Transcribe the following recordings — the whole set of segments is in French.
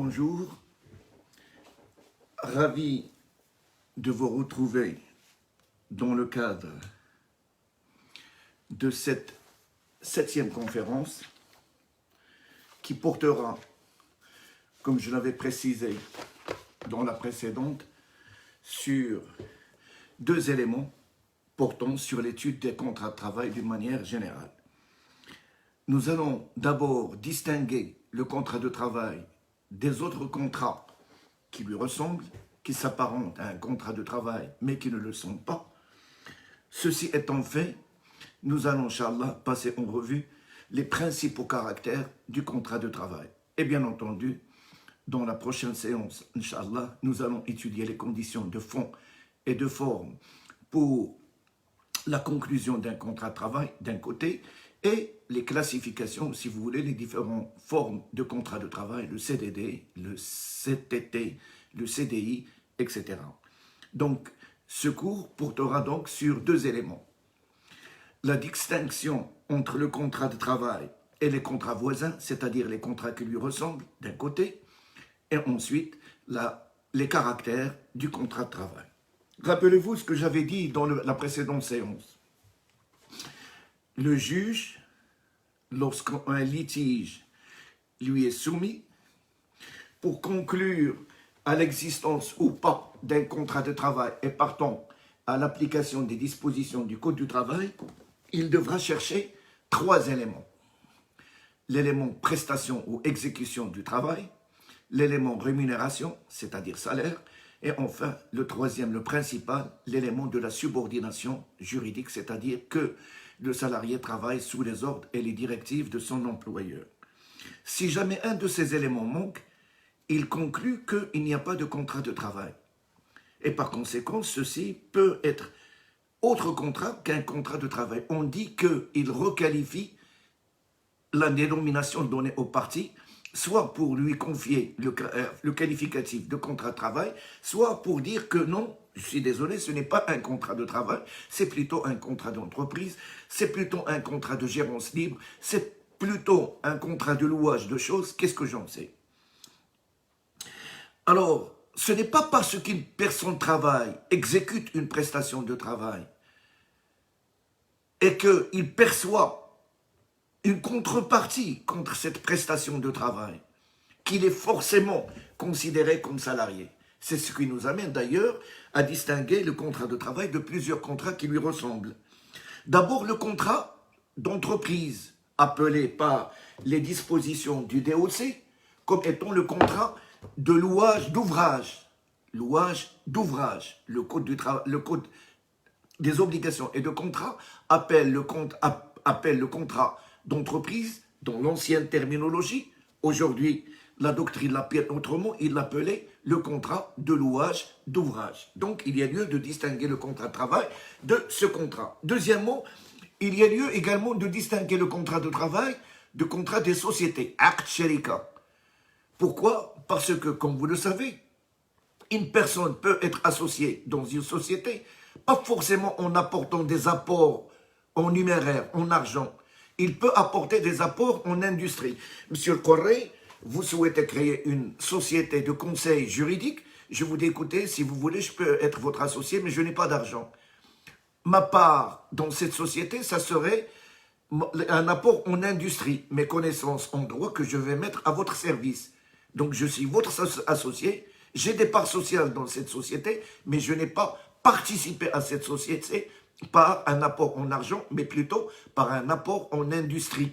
Bonjour, ravi de vous retrouver dans le cadre de cette 7e conférence qui portera, comme je l'avais précisé dans la précédente, sur 2 éléments portant sur l'étude des contrats de travail d'une manière générale. Nous allons d'abord distinguer le contrat de travail des autres contrats qui lui ressemblent, qui s'apparentent à un contrat de travail, mais qui ne le sont pas. Ceci étant fait, nous allons, Inch'Allah, passer en revue les principaux caractères du contrat de travail. Et bien entendu, dans la prochaine séance, Inch'Allah, nous allons étudier les conditions de fond et de forme pour la conclusion d'un contrat de travail d'un côté et les classifications, si vous voulez, les différentes formes de contrat de travail, le CDD, le CTT, le CDI, etc. Donc, ce cours portera donc sur 2 éléments. La distinction entre le contrat de travail et les contrats voisins, c'est-à-dire les contrats qui lui ressemblent d'un côté, et ensuite les caractères du contrat de travail. Rappelez-vous ce que j'avais dit dans la précédente séance. Le juge, lorsqu'un litige lui est soumis, pour conclure à l'existence ou pas d'un contrat de travail et partant à l'application des dispositions du Code du travail, il devra chercher 3 éléments. L'élément prestation ou exécution du travail, l'élément rémunération, c'est-à-dire salaire, et enfin, le troisième, le principal, l'élément de la subordination juridique, c'est-à-dire que le salarié travaille sous les ordres et les directives de son employeur. Si jamais un de ces éléments manque, il conclut qu'il n'y a pas de contrat de travail. Et par conséquent, ceci peut être autre contrat qu'un contrat de travail. On dit qu'il requalifie la dénomination donnée aux parties, soit pour lui confier le qualificatif de contrat de travail, soit pour dire que non, je suis désolé, ce n'est pas un contrat de travail, c'est plutôt un contrat d'entreprise, c'est plutôt un contrat de gérance libre, c'est plutôt un contrat de louage de choses, qu'est-ce que j'en sais? Alors, ce n'est pas parce qu'une personne travaille, exécute une prestation de travail, et qu'il perçoit une contrepartie contre cette prestation de travail, qu'il est forcément considéré comme salarié. C'est ce qui nous amène d'ailleurs à distinguer le contrat de travail de plusieurs contrats qui lui ressemblent. D'abord, le contrat d'entreprise, appelé par les dispositions du DOC comme étant le contrat de louage d'ouvrage. Louage d'ouvrage. Le code des obligations et de contrat appelle le contrat d'entreprise dans l'ancienne terminologie. Aujourd'hui, la doctrine l'appelle autrement, il l'appelait le contrat de louage d'ouvrage. Donc, il y a lieu de distinguer le contrat de travail de ce contrat. Deuxièmement, il y a lieu également de distinguer le contrat de travail du contrat des sociétés, acte sharika. Pourquoi? Parce que, comme vous le savez, une personne peut être associée dans une société, pas forcément en apportant des apports en numéraire, en argent. Il peut apporter des apports en industrie. Monsieur le Corré, vous souhaitez créer une société de conseil juridique. Je vous dis, écoutez, si vous voulez, je peux être votre associé, mais je n'ai pas d'argent. Ma part dans cette société, ça serait un apport en industrie, mes connaissances en droit que je vais mettre à votre service. Donc, je suis votre associé, j'ai des parts sociales dans cette société, mais je n'ai pas participé à cette société par un apport en argent, mais plutôt par un apport en industrie.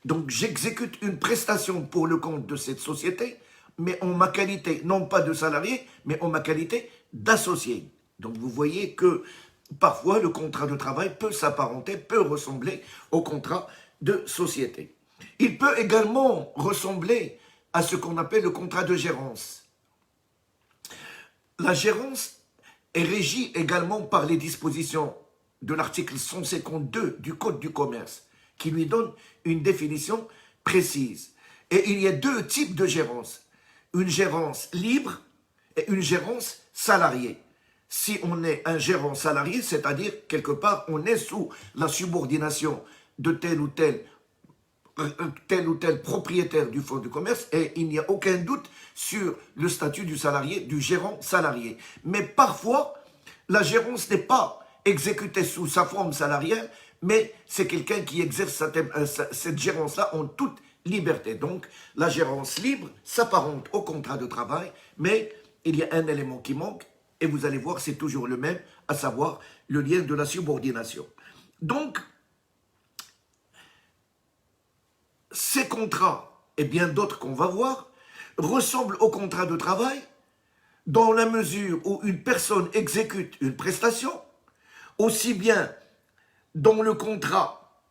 Donc, j'exécute une prestation pour le compte de cette société, mais en ma qualité, non pas de salarié, mais en ma qualité d'associé. Donc, vous voyez que parfois, le contrat de travail peut s'apparenter, peut ressembler au contrat de société. Il peut également ressembler à ce qu'on appelle le contrat de gérance. La gérance est régie également par les dispositions de l'article 152 du Code du commerce, qui lui donne une définition précise. Et il y a 2 types de gérance. Une gérance libre et une gérance salariée. Si on est un gérant salarié, c'est-à-dire quelque part on est sous la subordination de tel ou tel tel ou tel propriétaire du fonds de commerce et il n'y a aucun doute sur le statut du salarié, du gérant salarié. Mais parfois, la gérance n'est pas exécutée sous sa forme salariale, mais c'est quelqu'un qui exerce cette gérance-là en toute liberté. Donc, la gérance libre s'apparente au contrat de travail, mais il y a un élément qui manque, et vous allez voir, c'est toujours le même, à savoir le lien de la subordination. Donc, ces contrats, et bien d'autres qu'on va voir, ressemblent au contrat de travail dans la mesure où une personne exécute une prestation, aussi bien dans le contrat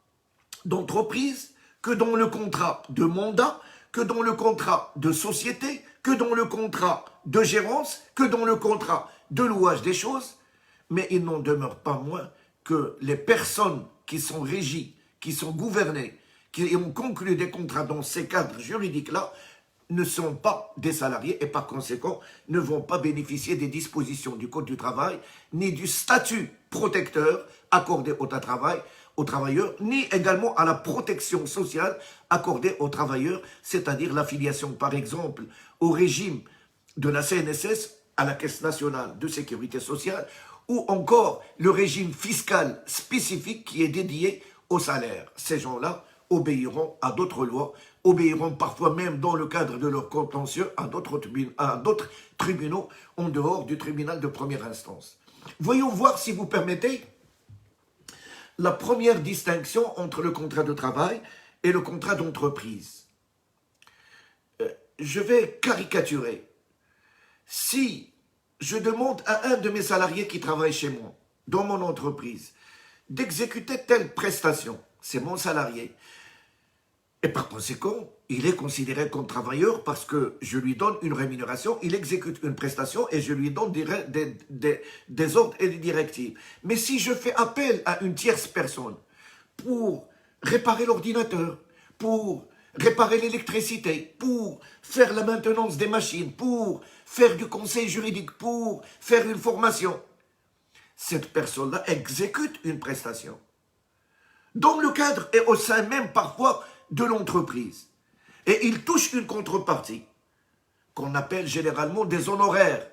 d'entreprise, que dans le contrat de mandat, que dans le contrat de société, que dans le contrat de gérance, que dans le contrat de louage des choses, mais il n'en demeure pas moins que les personnes qui sont régies, qui sont gouvernées, qui ont conclu des contrats dans ces cadres juridiques-là, ne sont pas des salariés et par conséquent ne vont pas bénéficier des dispositions du Code du travail, ni du statut protecteur accordé au travailleurs, ni également à la protection sociale accordée aux travailleurs, c'est-à-dire l'affiliation par exemple au régime de la CNSS, à la Caisse nationale de sécurité sociale, ou encore le régime fiscal spécifique qui est dédié au salaire. Ces gens-là obéiront à d'autres lois, obéiront parfois même dans le cadre de leur contentieux à d'autres tribunaux en dehors du tribunal de première instance. Voyons voir, si vous permettez, la première distinction entre le contrat de travail et le contrat d'entreprise. Je vais caricaturer. Si je demande à un de mes salariés qui travaille chez moi, dans mon entreprise, d'exécuter telle prestation, c'est mon salarié, et par conséquent, il est considéré comme travailleur parce que je lui donne une rémunération, il exécute une prestation et je lui donne des ordres et des directives. Mais si je fais appel à une tierce personne pour réparer l'ordinateur, pour réparer l'électricité, pour faire la maintenance des machines, pour faire du conseil juridique, pour faire une formation, cette personne-là exécute une prestation. Dans le cadre et au sein même parfois de l'entreprise. Et il touche une contrepartie, qu'on appelle généralement des honoraires,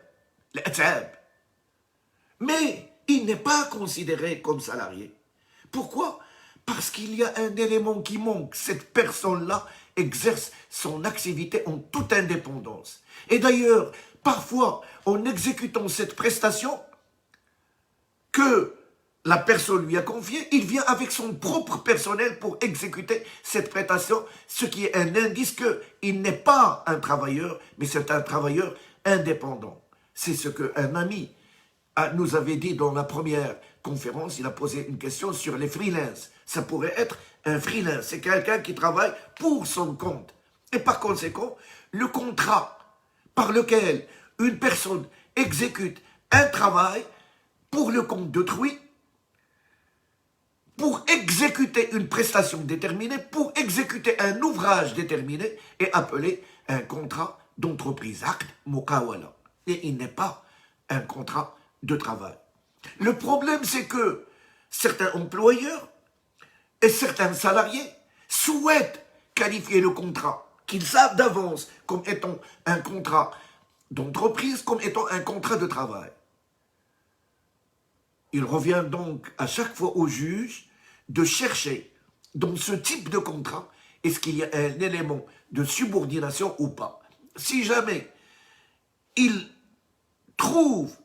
les tab. Mais il n'est pas considéré comme salarié. Pourquoi? Parce qu'il y a un élément qui manque. Cette personne-là exerce son activité en toute indépendance. Et d'ailleurs, parfois, en exécutant cette prestation que la personne lui a confiée, il vient avec son propre personnel pour exécuter cette prestation, ce qui est un indice qu'il n'est pas un travailleur, mais c'est un travailleur indépendant. C'est ce qu'un ami nous avait dit dans la première conférence. Il a posé une question sur les freelances. Ça pourrait être un freelance, c'est quelqu'un qui travaille pour son compte. Et par conséquent, le contrat par lequel une personne exécute un travail pour le compte d'autrui, pour exécuter une prestation déterminée, pour exécuter un ouvrage déterminé, est appelé un contrat d'entreprise, acte mukawala. Et il n'est pas un contrat de travail. Le problème, c'est que certains employeurs et certains salariés souhaitent qualifier le contrat qu'ils savent d'avance comme étant un contrat d'entreprise, comme étant un contrat de travail. Il revient donc à chaque fois au juge de chercher dans ce type de contrat, est-ce qu'il y a un élément de subordination ou pas. Si jamais il trouve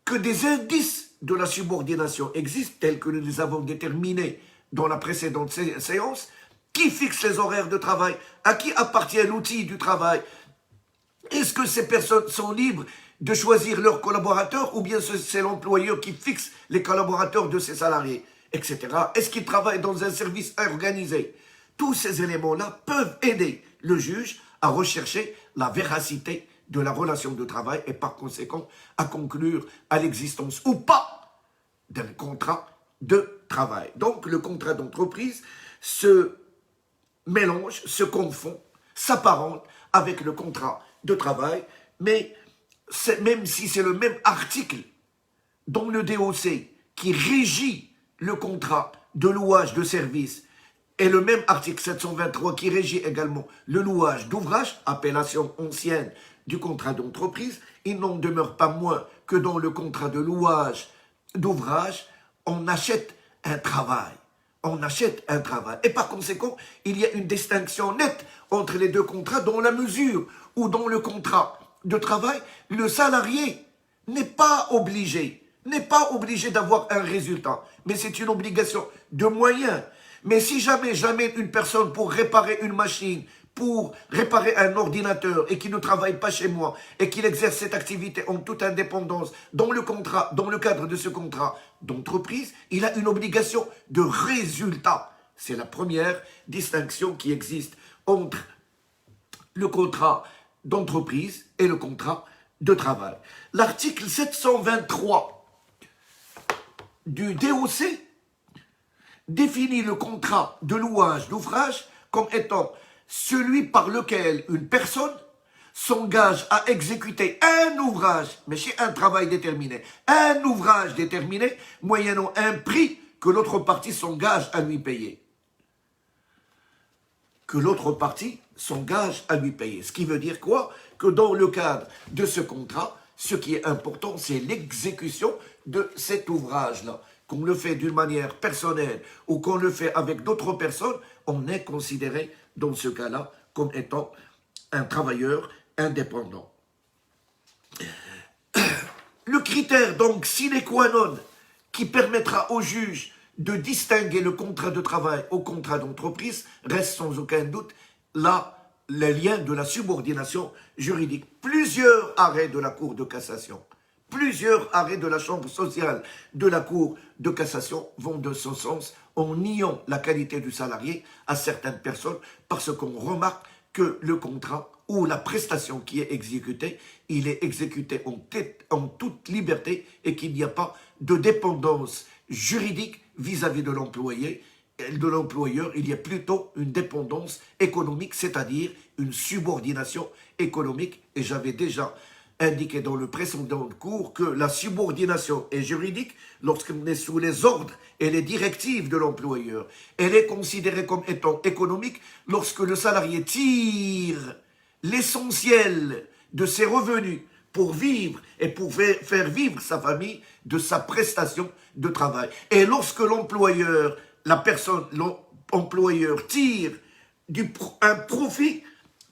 que des indices de la subordination existent, tels que nous les avons déterminés dans la précédente séance, qui fixe les horaires de travail, à qui appartient l'outil du travail, est-ce que ces personnes sont libres de choisir leurs collaborateurs ou bien c'est l'employeur qui fixe les collaborateurs de ses salariés, etc. Est-ce qu'ils travaillent dans un service organisé? Tous ces éléments-là peuvent aider le juge à rechercher la véracité de la relation de travail et par conséquent à conclure à l'existence ou pas d'un contrat de travail. Donc le contrat d'entreprise se mélange, se confond, s'apparente avec le contrat de travail, mais même si c'est le même article dans le DOC qui régit le contrat de louage de service Et le même article 723 qui régit également le louage d'ouvrage, appellation ancienne du contrat d'entreprise, il n'en demeure pas moins que dans le contrat de louage d'ouvrage, on achète un travail. On achète un travail. Et par conséquent, il y a une distinction nette entre les deux contrats dans la mesure où dans le contrat de travail, le salarié n'est pas obligé d'avoir un résultat. Mais c'est une obligation de moyens. Mais si jamais une personne pour réparer une machine, pour réparer un ordinateur et qui ne travaille pas chez moi et qu'il exerce cette activité en toute indépendance dans le cadre de ce contrat d'entreprise, il a une obligation de résultat. C'est la première distinction qui existe entre le contrat d'entreprise et le contrat de travail. L'article 723 du DOC définit le contrat de louage d'ouvrage comme étant celui par lequel une personne s'engage à exécuter un ouvrage, mais chez un travail déterminé, un ouvrage déterminé, moyennant un prix que l'autre partie s'engage à lui payer. Que l'autre partie s'engage à lui payer. Ce qui veut dire quoi? Que dans le cadre de ce contrat, ce qui est important, c'est l'exécution de cet ouvrage-là. Qu'on le fait d'une manière personnelle ou qu'on le fait avec d'autres personnes, on est considéré dans ce cas-là comme étant un travailleur indépendant. Le critère donc sine qua non qui permettra au juge de distinguer le contrat de travail au contrat d'entreprise reste sans aucun doute là les liens de la subordination juridique. Plusieurs arrêts de la Cour de cassation, plusieurs arrêts de la Chambre sociale de la Cour de cassation vont de ce sens en niant la qualité du salarié à certaines personnes parce qu'on remarque que le contrat ou la prestation qui est exécutée, il est exécuté en toute liberté et qu'il n'y a pas de dépendance juridique vis-à-vis de l'employé, de l'employeur, il y a plutôt une dépendance économique, c'est-à-dire une subordination économique. Et j'avais déjà indiqué dans le précédent cours que la subordination est juridique lorsqu'on est sous les ordres et les directives de l'employeur. Elle est considérée comme étant économique lorsque le salarié tire l'essentiel de ses revenus pour vivre et pour faire vivre sa famille de sa prestation de travail. Et lorsque l'employeur tire un profit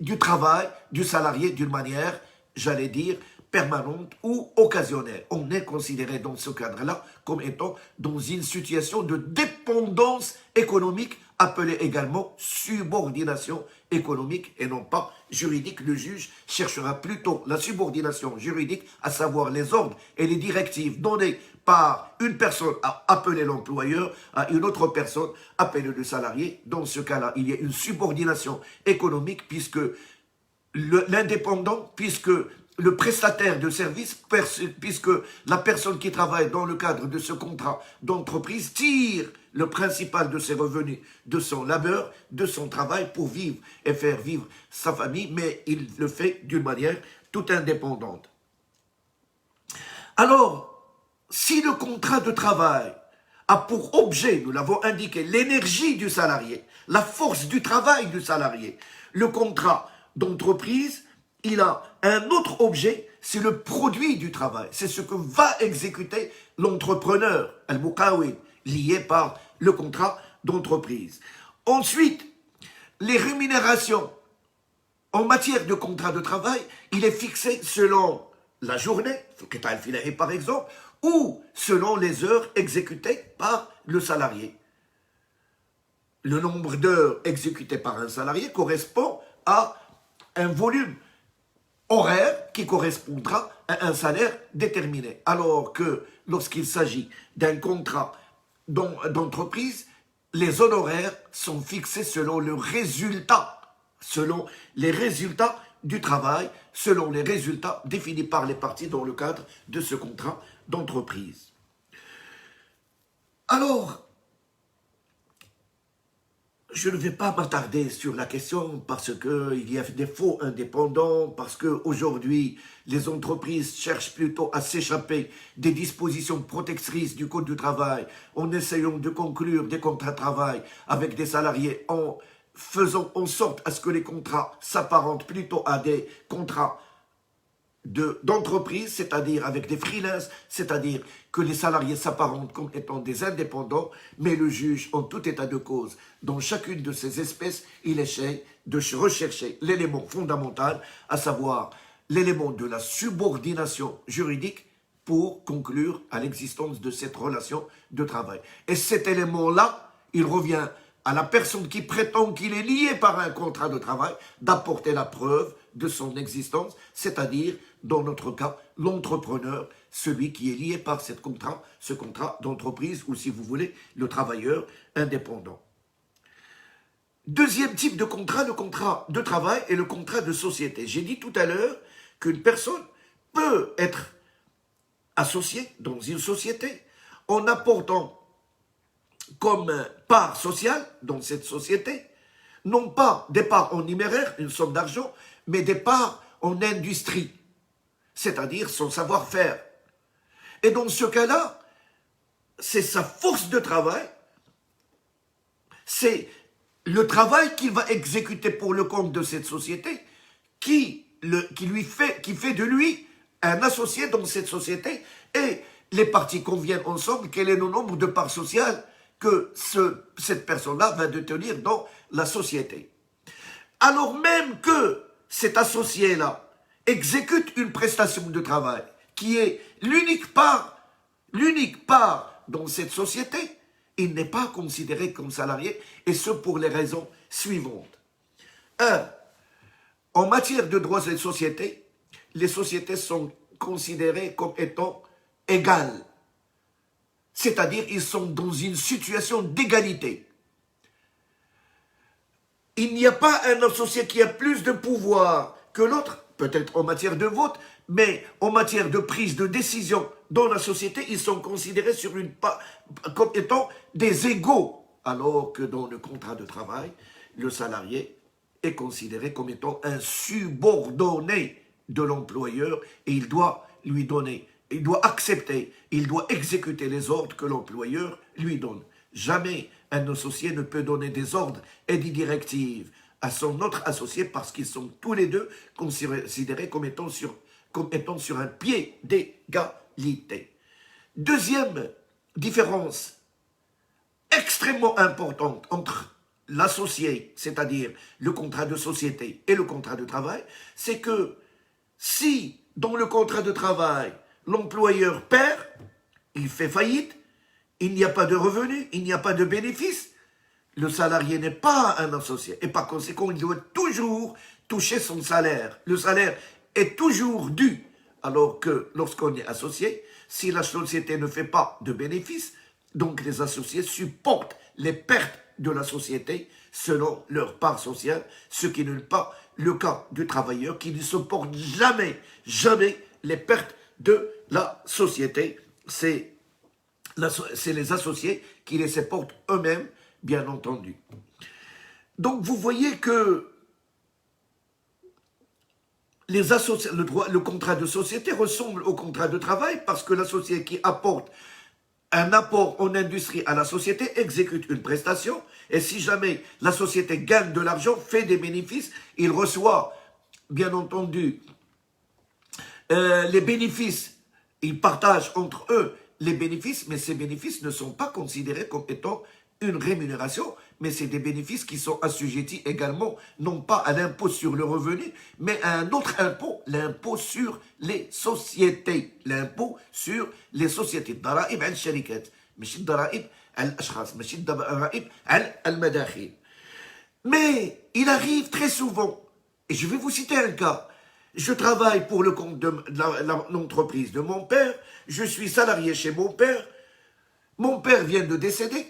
du travail du salarié d'une manière, j'allais dire, permanente ou occasionnelle. On est considéré dans ce cadre-là comme étant dans une situation de dépendance économique, appelée également subordination économique et non pas juridique. Le juge cherchera plutôt la subordination juridique, à savoir les ordres et les directives donnés par une personne appelée l'employeur à une autre personne appelée le salarié. Dans ce cas-là, il y a une subordination économique puisque l'indépendant, puisque le prestataire de service, puisque la personne qui travaille dans le cadre de ce contrat d'entreprise tire le principal de ses revenus, de son labeur, de son travail pour vivre et faire vivre sa famille, mais il le fait d'une manière toute indépendante. Alors, si le contrat de travail a pour objet, nous l'avons indiqué, l'énergie du salarié, la force du travail du salarié, le contrat d'entreprise, il a un autre objet, c'est le produit du travail. C'est ce que va exécuter l'entrepreneur, al-Muqawwim, lié par le contrat d'entreprise. Ensuite, les rémunérations en matière de contrat de travail, il est fixé selon la journée, par exemple, ou selon les heures exécutées par le salarié. Le nombre d'heures exécutées par un salarié correspond à un volume horaire qui correspondra à un salaire déterminé. Alors que lorsqu'il s'agit d'un contrat d'entreprise, les honoraires sont fixés selon le résultat, selon les résultats du travail, selon les résultats définis par les parties dans le cadre de ce contrat d'entreprise. Alors, je ne vais pas m'attarder sur la question parce qu'il y a des faux indépendants, parce qu'aujourd'hui, les entreprises cherchent plutôt à s'échapper des dispositions protectrices du Code du travail en essayant de conclure des contrats de travail avec des salariés en faisant en sorte à ce que les contrats s'apparentent plutôt à des contrats d'entreprise, c'est-à-dire avec des freelances, c'est-à-dire que les salariés s'apparentent comme étant des indépendants, mais le juge, en tout état de cause, dans chacune de ces espèces, il essaie de rechercher l'élément fondamental, à savoir l'élément de la subordination juridique pour conclure à l'existence de cette relation de travail. Et cet élément-là, il revient à la personne qui prétend qu'il est lié par un contrat de travail d'apporter la preuve de son existence, c'est-à-dire, dans notre cas, l'entrepreneur, celui qui est lié par ce contrat d'entreprise, ou si vous voulez, le travailleur indépendant. Deuxième type de contrat, le contrat de travail et le contrat de société. J'ai dit tout à l'heure qu'une personne peut être associée dans une société en apportant comme part sociale dans cette société, non pas des parts en numéraire, une somme d'argent, mais des parts en industrie, c'est-à-dire son savoir-faire. Et dans ce cas-là, c'est sa force de travail, c'est le travail qu'il va exécuter pour le compte de cette société qui fait de lui un associé dans cette société, et les parties conviennent ensemble quel est le nombre de parts sociales que cette personne-là va détenir dans la société. Alors même que cet associé-là exécute une prestation de travail qui est l'unique part dans cette société, il n'est pas considéré comme salarié, et ce pour les raisons suivantes. 1. En matière de droits des sociétés, les sociétés sont considérées comme étant égales. C'est-à-dire ils sont dans une situation d'égalité. Il n'y a pas un associé qui a plus de pouvoir que l'autre, peut-être en matière de vote, mais en matière de prise de décision dans la société, ils sont considérés comme étant des égaux, alors que dans le contrat de travail, le salarié est considéré comme étant un subordonné de l'employeur, et il doit lui donner, il doit accepter, il doit exécuter les ordres que l'employeur lui donne. Jamais un associé ne peut donner des ordres et des directives à son autre associé parce qu'ils sont tous les deux considérés comme étant sur un pied d'égalité. Deuxième différence extrêmement importante entre l'associé, c'est-à-dire le contrat de société, et le contrat de travail, c'est que si dans le contrat de travail, l'employeur perd, il fait faillite, il n'y a pas de revenus, il n'y a pas de bénéfices, le salarié n'est pas un associé. Et par conséquent, il doit toujours toucher son salaire. Le salaire est toujours dû. Alors que lorsqu'on est associé, si la société ne fait pas de bénéfices, donc les associés supportent les pertes de la société selon leur part sociale, ce qui n'est pas le cas du travailleur qui ne supporte jamais les pertes de la société. C'est les associés qui les supportent eux-mêmes, bien entendu. Donc vous voyez que le contrat de société ressemble au contrat de travail parce que l'associé qui apporte un apport en industrie à la société exécute une prestation, et si jamais la société gagne de l'argent, fait des bénéfices, il reçoit, bien entendu, les bénéfices, ils partagent entre eux les bénéfices, mais ces bénéfices ne sont pas considérés comme étant une rémunération, mais c'est des bénéfices qui sont assujettis également, non pas à l'impôt sur le revenu, mais à un autre impôt, l'impôt sur les sociétés. L'impôt sur les sociétés. الضرائب على الشركات، ماشي الضرائب على الأشخاص، ماشي الضرائب على المداخيل. Mais il arrive très souvent, et je vais vous citer un cas, je travaille pour le compte de l'entreprise de mon père, je suis salarié chez mon père vient de décéder,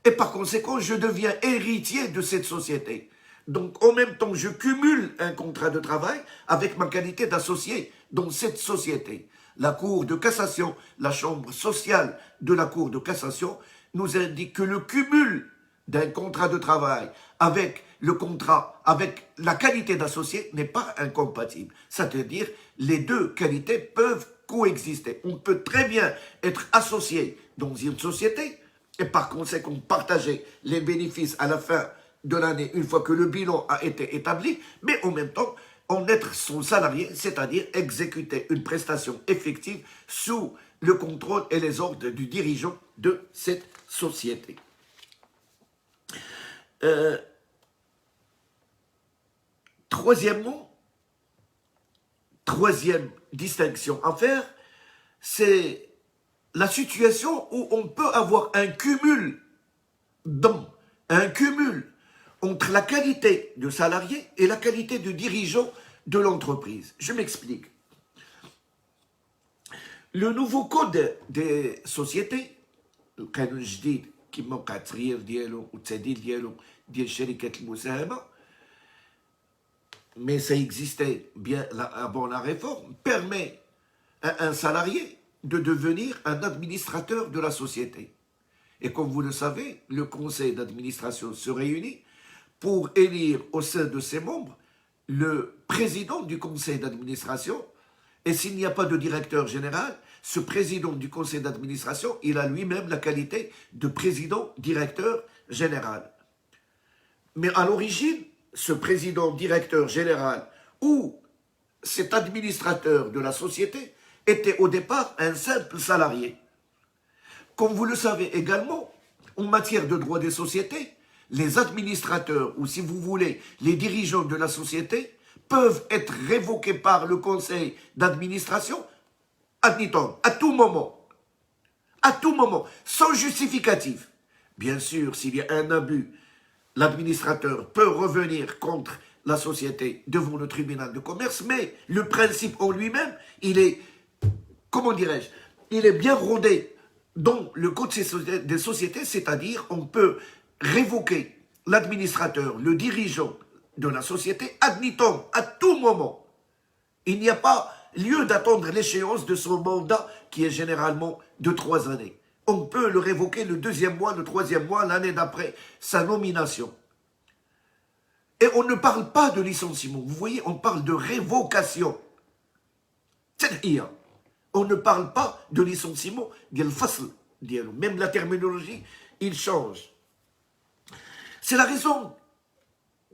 et par conséquent, je deviens héritier de cette société. Donc, en même temps, je cumule un contrat de travail avec ma qualité d'associé dans cette société. La Cour de cassation, la chambre sociale de la Cour de cassation nous indique que le cumul d'un contrat de travail avec le contrat, avec la qualité d'associé n'est pas incompatible. C'est-à-dire, les deux qualités peuvent coexister. On peut très bien être associé dans une société et par conséquent partager les bénéfices à la fin de l'année une fois que le bilan a été établi, mais en même temps en être son salarié, c'est-à-dire exécuter une prestation effective sous le contrôle et les ordres du dirigeant de cette société. Troisièmement, troisième distinction à faire, c'est la situation où on peut avoir un cumul entre la qualité de salarié et la qualité de dirigeant de l'entreprise. Je m'explique. Le nouveau code des sociétés, القانون الجديد كما وقع التغيير ديالو والتعديل ديالو ديال الشركات المساهمة, mais ça existait bien avant la réforme, permet à un salarié de devenir un administrateur de la société. Et comme vous le savez, le conseil d'administration se réunit pour élire au sein de ses membres le président du conseil d'administration. Et s'il n'y a pas de directeur général, ce président du conseil d'administration, il a lui-même la qualité de président-directeur général. Mais à l'origine, ce président-directeur général ou cet administrateur de la société était au départ un simple salarié. Comme vous le savez également, en matière de droit des sociétés, les administrateurs, ou si vous voulez, les dirigeants de la société, peuvent être révoqués par le conseil d'administration admittant à tout moment, sans justificatif. Bien sûr, s'il y a un abus, l'administrateur peut revenir contre la société devant le tribunal de commerce, mais le principe en lui-même, il est, comment dirais-je, il est bien rodé dans le code des sociétés, c'est-à-dire on peut révoquer l'administrateur, le dirigeant de la société, admittant à tout moment. Il n'y a pas lieu d'attendre l'échéance de son mandat qui est généralement de 3 années. On peut le révoquer le 2e mois, le 3e mois, l'année d'après sa nomination. Et on ne parle pas de licenciement. Vous voyez, on parle de révocation. C'est-à-dire, on ne parle pas de licenciement, même la terminologie, il change. C'est la raison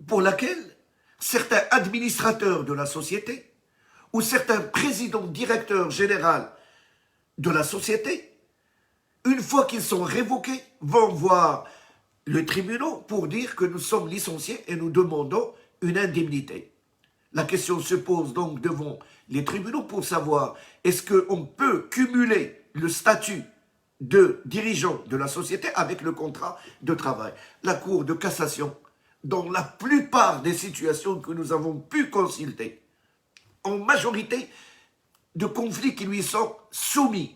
pour laquelle certains administrateurs de la société ou certains présidents directeurs généraux de la société, une fois qu'ils sont révoqués, vont voir le tribunal pour dire que nous sommes licenciés et nous demandons une indemnité. La question se pose donc devant les tribunaux pour savoir est-ce qu'on peut cumuler le statut de dirigeant de la société avec le contrat de travail. La Cour de cassation, dans la plupart des situations que nous avons pu consulter, en majorité de conflits qui lui sont soumis,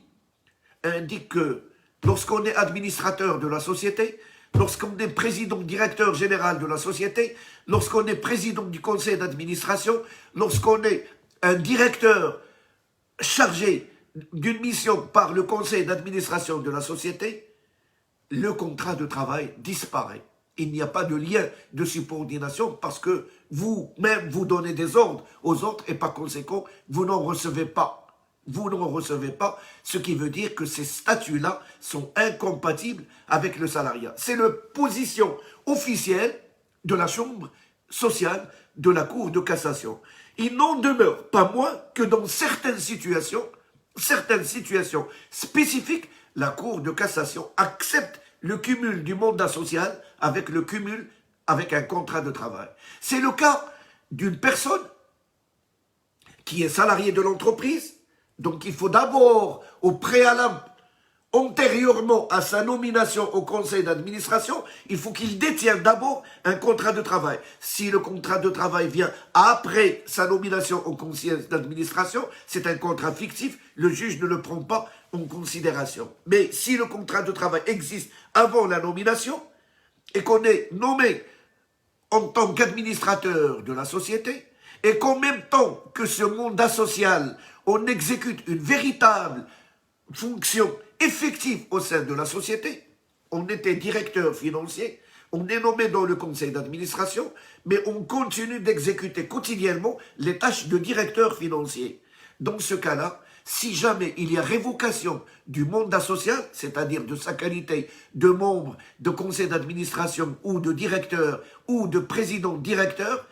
indique que lorsqu'on est administrateur de la société, lorsqu'on est président directeur général de la société, lorsqu'on est président du conseil d'administration, lorsqu'on est un directeur chargé d'une mission par le conseil d'administration de la société, le contrat de travail disparaît. Il n'y a pas de lien de subordination parce que vous-même, vous donnez des ordres aux autres et par conséquent, vous n'en recevez pas. Vous n'en recevez pas, ce qui veut dire que ces statuts-là sont incompatibles avec le salariat. C'est la position officielle de la Chambre sociale de la Cour de cassation. Il n'en demeure pas moins que dans certaines situations spécifiques, la Cour de cassation accepte le cumul du mandat social avec le cumul avec un contrat de travail. C'est le cas d'une personne qui est salariée de l'entreprise, donc il faut d'abord, au préalable, antérieurement à sa nomination au conseil d'administration, il faut qu'il détienne d'abord un contrat de travail. Si le contrat de travail vient après sa nomination au conseil d'administration, c'est un contrat fictif, le juge ne le prend pas en considération. Mais si le contrat de travail existe avant la nomination et qu'on est nommé en tant qu'administrateur de la société et qu'en même temps que ce mandat social, on exécute une véritable fonction effective au sein de la société, on était directeur financier, On est nommé dans le conseil d'administration, mais on continue d'exécuter quotidiennement les tâches de directeur financier. Dans ce cas-là, si jamais il y a révocation du mandat social, c'est-à-dire de sa qualité de membre de conseil d'administration ou de directeur ou de président-directeur,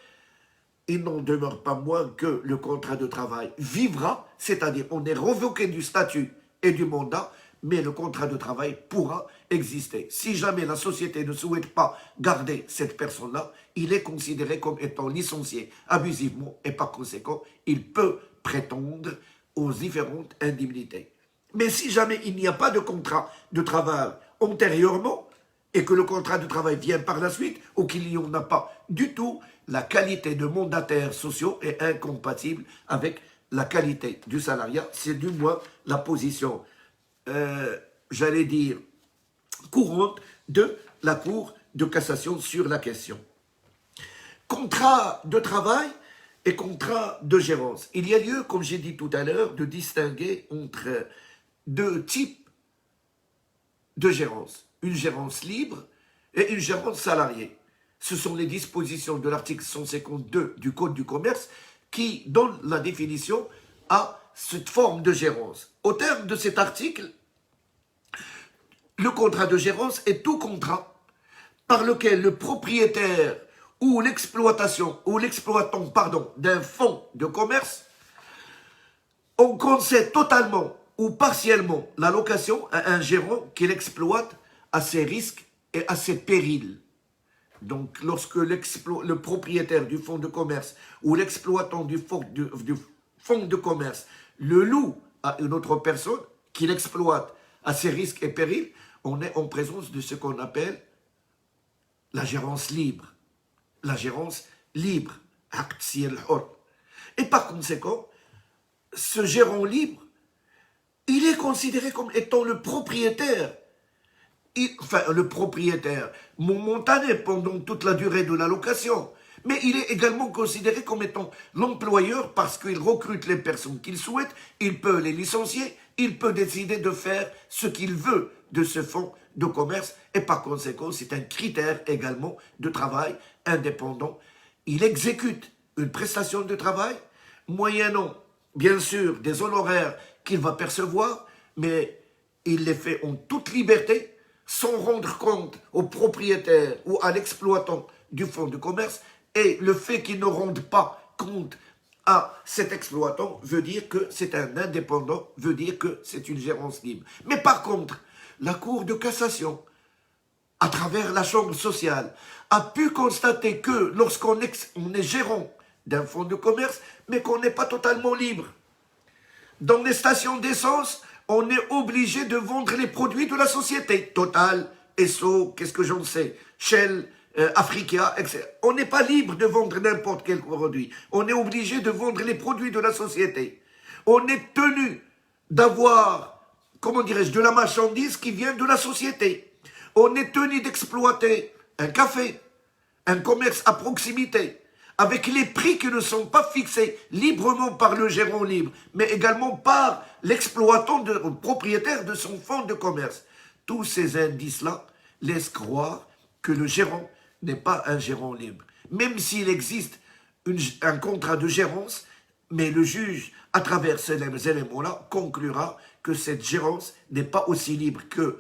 il n'en demeure pas moins que le contrat de travail vivra, c'est-à-dire on est révoqué du statut et du mandat, mais le contrat de travail pourra exister. Si jamais la société ne souhaite pas garder cette personne-là, il est considéré comme étant licencié abusivement et par conséquent, il peut prétendre aux différentes indemnités. Mais si jamais il n'y a pas de contrat de travail antérieurement et que le contrat de travail vient par la suite ou qu'il n'y en a pas du tout, la qualité de mandataires sociaux est incompatible avec la qualité du salariat. C'est du moins la position, j'allais dire, courante de la Cour de cassation sur la question. Contrat de travail et contrat de gérance. Il y a lieu, comme j'ai dit tout à l'heure, de distinguer entre deux types de gérance. Une gérance libre et une gérance salariée. Ce sont les dispositions de l'article 152 du Code du commerce qui donnent la définition à cette forme de gérance. Au terme de cet article, le contrat de gérance est tout contrat par lequel le propriétaire ou l'exploitant d'un fonds de commerce, on concède totalement ou partiellement la location à un gérant qui l'exploite à ses risques et à ses périls. Donc, lorsque le propriétaire du fonds de commerce ou l'exploitant du fonds de commerce le loue à une autre personne qui l'exploite à ses risques et périls, on est en présence de ce qu'on appelle la gérance libre. La gérance libre. Et par conséquent, ce gérant libre, il est considéré comme étant le propriétaire. Le propriétaire momentané pendant toute la durée de la location. Mais il est également considéré comme étant l'employeur parce qu'il recrute les personnes qu'il souhaite, il peut les licencier, il peut décider de faire ce qu'il veut de ce fonds de commerce et par conséquent, c'est un critère également de travail indépendant. Il exécute une prestation de travail moyennant, bien sûr, des honoraires qu'il va percevoir, mais il les fait en toute liberté, sans rendre compte au propriétaire ou à l'exploitant du fonds de commerce, et le fait qu'il ne rende pas compte à cet exploitant veut dire que c'est un indépendant, veut dire que c'est une gérance libre. Mais par contre, la Cour de cassation, à travers la Chambre sociale, a pu constater que lorsqu'on est gérant d'un fonds de commerce, mais qu'on n'est pas totalement libre. Dans les stations d'essence, on est obligé de vendre les produits de la société. Total, Esso, qu'est-ce que j'en sais, Shell, Africa, etc. On n'est pas libre de vendre n'importe quel produit. On est obligé de vendre les produits de la société. On est tenu d'avoir, comment dirais-je, de la marchandise qui vient de la société. On est tenu d'exploiter un café, un commerce à proximité, avec les prix qui ne sont pas fixés librement par le gérant libre, mais également par l'exploitant, le propriétaire de son fonds de commerce. Tous ces indices-là laissent croire que le gérant n'est pas un gérant libre. Même s'il existe un contrat de gérance, mais le juge, à travers ces éléments-là, conclura que cette gérance n'est pas aussi libre que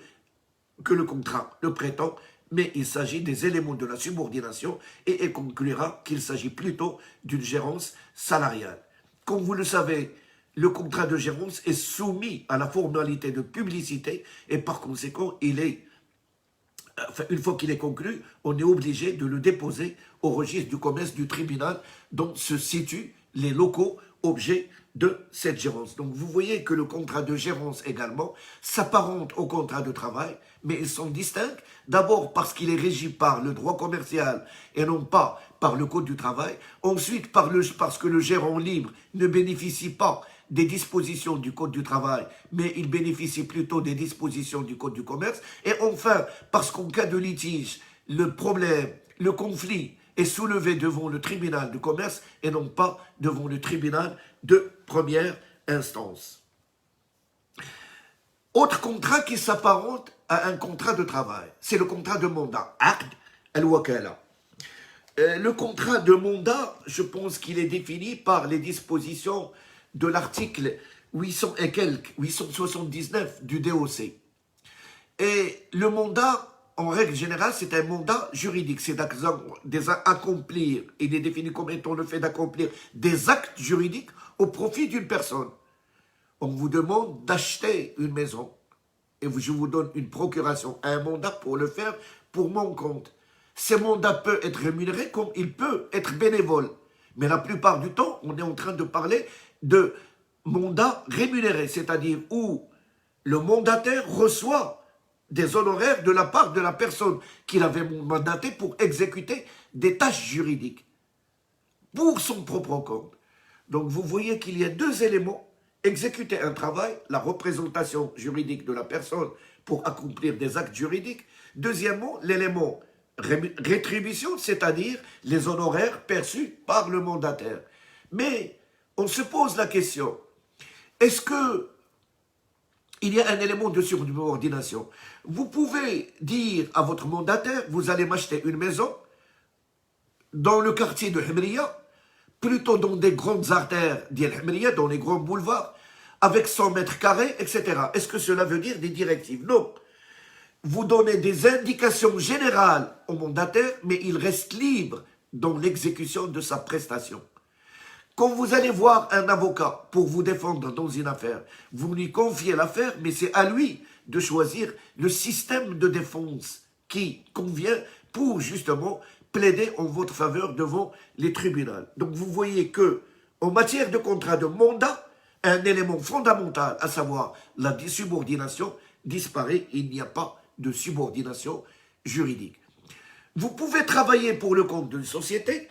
le contrat le prétend, mais il s'agit des éléments de la subordination et conclura qu'il s'agit plutôt d'une gérance salariale. Comme vous le savez, le contrat de gérance est soumis à la formalité de publicité et par conséquent, une fois qu'il est conclu, on est obligé de le déposer au registre du commerce du tribunal dont se situent les locaux objets de cette gérance. Donc vous voyez que le contrat de gérance également s'apparente au contrat de travail, mais ils sont distincts. D'abord parce qu'il est régi par le droit commercial et non pas par le code du travail. Ensuite parce que le gérant libre ne bénéficie pas des dispositions du code du travail, mais il bénéficie plutôt des dispositions du code du commerce. Et enfin, parce qu'en cas de litige, le problème, le conflit est soulevé devant le tribunal de commerce et non pas devant le tribunal de première instance. Autre contrat qui s'apparente à un contrat de travail, c'est le contrat de mandat, Aqd al-wakala. Le contrat de mandat, je pense qu'il est défini par les dispositions de l'article 800 et quelques, 879 du DOC. Et le mandat, en règle générale, c'est un mandat juridique, c'est d'accomplir, il est défini comme étant le fait d'accomplir des actes juridiques au profit d'une personne. On vous demande d'acheter une maison et je vous donne une procuration, un mandat pour le faire pour mon compte. Ce mandat peut être rémunéré comme il peut être bénévole. Mais la plupart du temps, on est en train de parler de mandat rémunéré, c'est-à-dire où le mandataire reçoit des honoraires de la part de la personne qu'il avait mandaté pour exécuter des tâches juridiques pour son propre compte. Donc vous voyez qu'il y a deux éléments. Exécuter un travail, la représentation juridique de la personne pour accomplir des actes juridiques. Deuxièmement, l'élément rétribution, c'est-à-dire les honoraires perçus par le mandataire. Mais on se pose la question, est-ce que il y a un élément de subordination? Vous pouvez dire à votre mandataire, vous allez m'acheter une maison dans le quartier de Hemriya, plutôt dans des grandes artères d'Hemriya, dans les grands boulevards, avec 100 mètres carrés, etc. Est-ce que cela veut dire des directives? Non. Vous donnez des indications générales au mandataire, mais il reste libre dans l'exécution de sa prestation. Quand vous allez voir un avocat pour vous défendre dans une affaire, vous lui confiez l'affaire, mais c'est à lui de choisir le système de défense qui convient pour justement plaider en votre faveur devant les tribunaux. Donc vous voyez que en matière de contrat de mandat, un élément fondamental, à savoir la subordination, disparaît. Il n'y a pas de subordination juridique. Vous pouvez travailler pour le compte d'une société,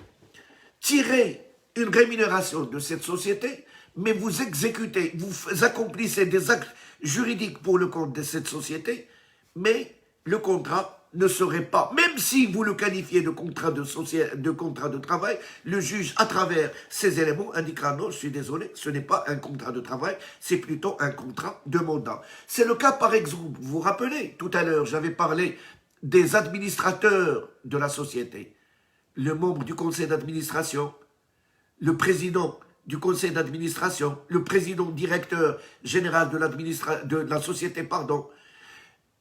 tirer une rémunération de cette société, mais vous exécutez, vous accomplissez des actes juridiques pour le compte de cette société, mais le contrat ne serait pas, même si vous le qualifiez de contrat de travail, le juge, à travers ces éléments, indiquera non, je suis désolé, ce n'est pas un contrat de travail, c'est plutôt un contrat de mandat. C'est le cas, par exemple, vous vous rappelez, tout à l'heure, j'avais parlé des administrateurs de la société, le membre du conseil d'administration, le président du conseil d'administration, le président directeur général de la société,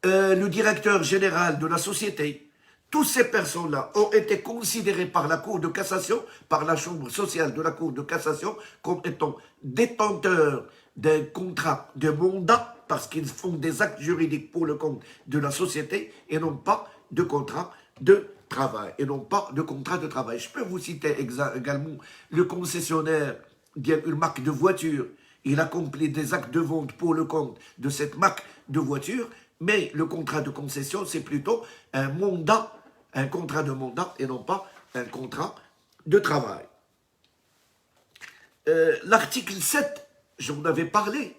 le directeur général de la société, toutes ces personnes-là ont été considérées par la Cour de cassation, par la chambre sociale de la Cour de cassation, comme étant détenteurs d'un contrat de mandat, parce qu'ils font des actes juridiques pour le compte de la société, et non pas de contrat de travail, et non pas de contrat de travail. Je peux vous citer également le concessionnaire d'une marque de voiture. Il accomplit des actes de vente pour le compte de cette marque de voiture, mais le contrat de concession, c'est plutôt un mandat, un contrat de mandat et non pas un contrat de travail. L'article 7, j'en avais parlé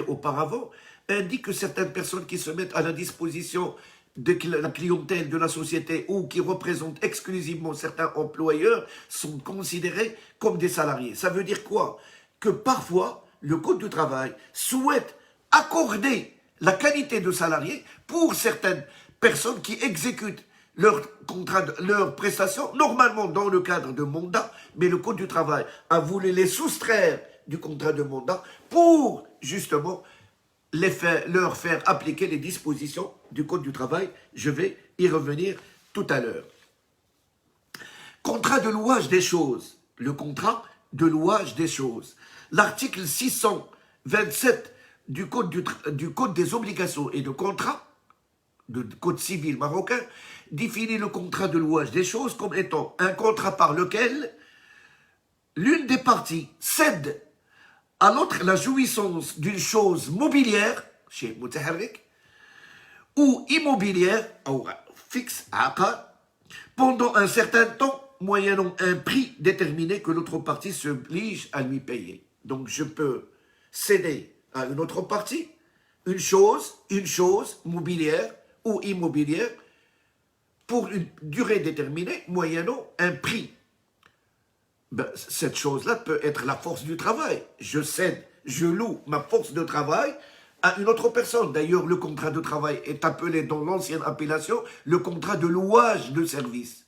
auparavant, indique que certaines personnes qui se mettent à la disposition de la clientèle de la société ou qui représentent exclusivement certains employeurs sont considérés comme des salariés. Ça veut dire quoi? Que parfois, le Code du travail souhaite accorder la qualité de salarié pour certaines personnes qui exécutent leur contrat, leur prestation, normalement dans le cadre de mandat, mais le Code du travail a voulu les soustraire du contrat de mandat pour justement leur faire appliquer les dispositions du Code du travail. Je vais y revenir tout à l'heure. Contrat de louage des choses. Le contrat de louage des choses. L'article 627 du code des obligations et de contrats, du code civil marocain, définit le contrat de louage des choses comme étant un contrat par lequel l'une des parties cède à l'autre la jouissance d'une chose mobilière, chez mutaharrik, ou immobilière, ou fixe, pendant un certain temps, moyennant un prix déterminé que l'autre partie s'oblige à lui payer. Donc je peux céder à une autre partie une chose mobilière ou immobilière pour une durée déterminée, moyennant un prix. Cette chose-là peut être la force du travail. Je cède, je loue ma force de travail à une autre personne. D'ailleurs, le contrat de travail est appelé dans l'ancienne appellation le contrat de louage de service.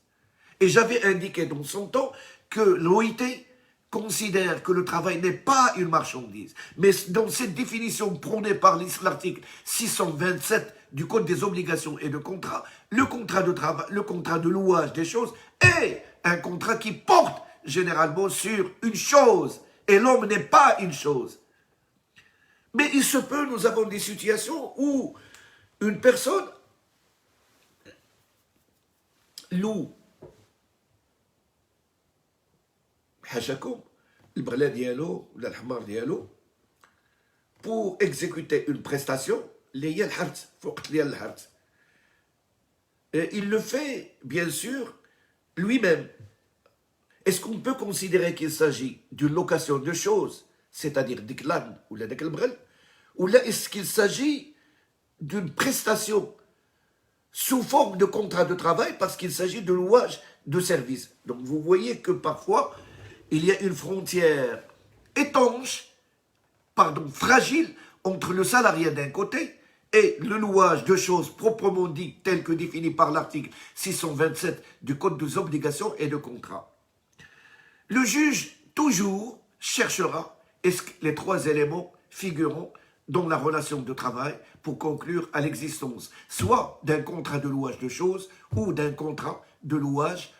Et j'avais indiqué dans son temps que l'OIT considère que le travail n'est pas une marchandise. Mais dans cette définition prônée par l'article 627 du Code des obligations et de contrats, le contrat de travail, le contrat de louage des choses est un contrat qui porte généralement sur une chose. Et l'homme n'est pas une chose. Mais il se peut, nous avons des situations où une personne loue حاجاكم البغلة ديالو ولا الحمار ديالو pour exécuter une prestation اللي هي الحرث في وقت ديال الحرث. Il le fait bien sûr lui-même. Est-ce qu'on peut considérer qu'il s'agit d'une location de choses, c'est-à-dire ديك l'âne ou ديك البغل, ou là est-ce qu'il s'agit d'une prestation sous forme de contrat de travail parce qu'il s'agit de louage de service. Donc vous voyez que parfois il y a une frontière étanche, fragile, entre le salarié d'un côté et le louage de choses proprement dites, tel que défini par l'article 627 du Code des obligations et de contrats. Le juge, toujours, cherchera est-ce que les trois éléments figureront dans la relation de travail pour conclure à l'existence soit d'un contrat de louage de choses ou d'un contrat de louage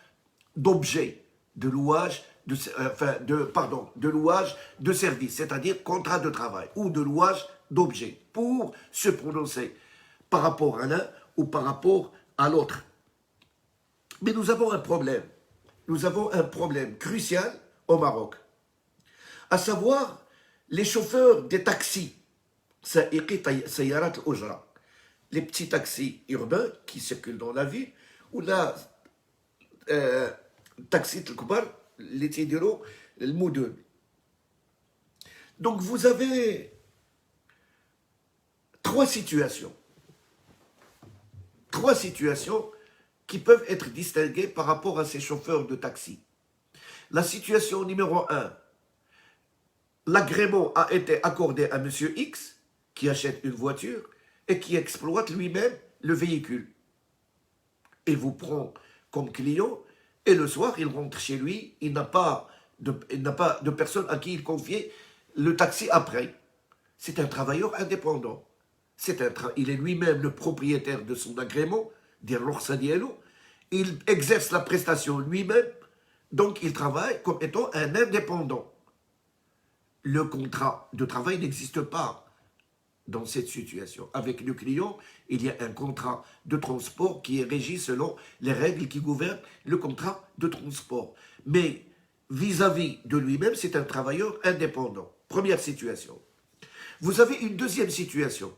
d'objets, de louage de louage de service, c'est-à-dire contrat de travail ou de louage d'objets, pour se prononcer par rapport à l'un ou par rapport à l'autre. Mais nous avons un problème. Nous avons un problème crucial au Maroc, à savoir les chauffeurs des taxis, les petits taxis urbains qui circulent dans la ville, ou la taxi الكبار اللي تيديروا المدن. Donc vous avez trois situations qui peuvent être distinguées par rapport à ces chauffeurs de taxi. La situation numéro 1, l'agrément a été accordé à monsieur X qui achète une voiture et qui exploite lui-même le véhicule et vous prend comme client. Et le soir, il rentre chez lui, il n'a pas de personne à qui il confie le taxi après. C'est un travailleur indépendant. Il est lui-même le propriétaire de son agrément, il exerce la prestation lui-même, donc il travaille comme étant un indépendant. Le contrat de travail n'existe pas dans cette situation. Avec le client, il y a un contrat de transport qui est régi selon les règles qui gouvernent le contrat de transport. Mais vis-à-vis de lui-même, c'est un travailleur indépendant. Première situation. Vous avez une deuxième situation,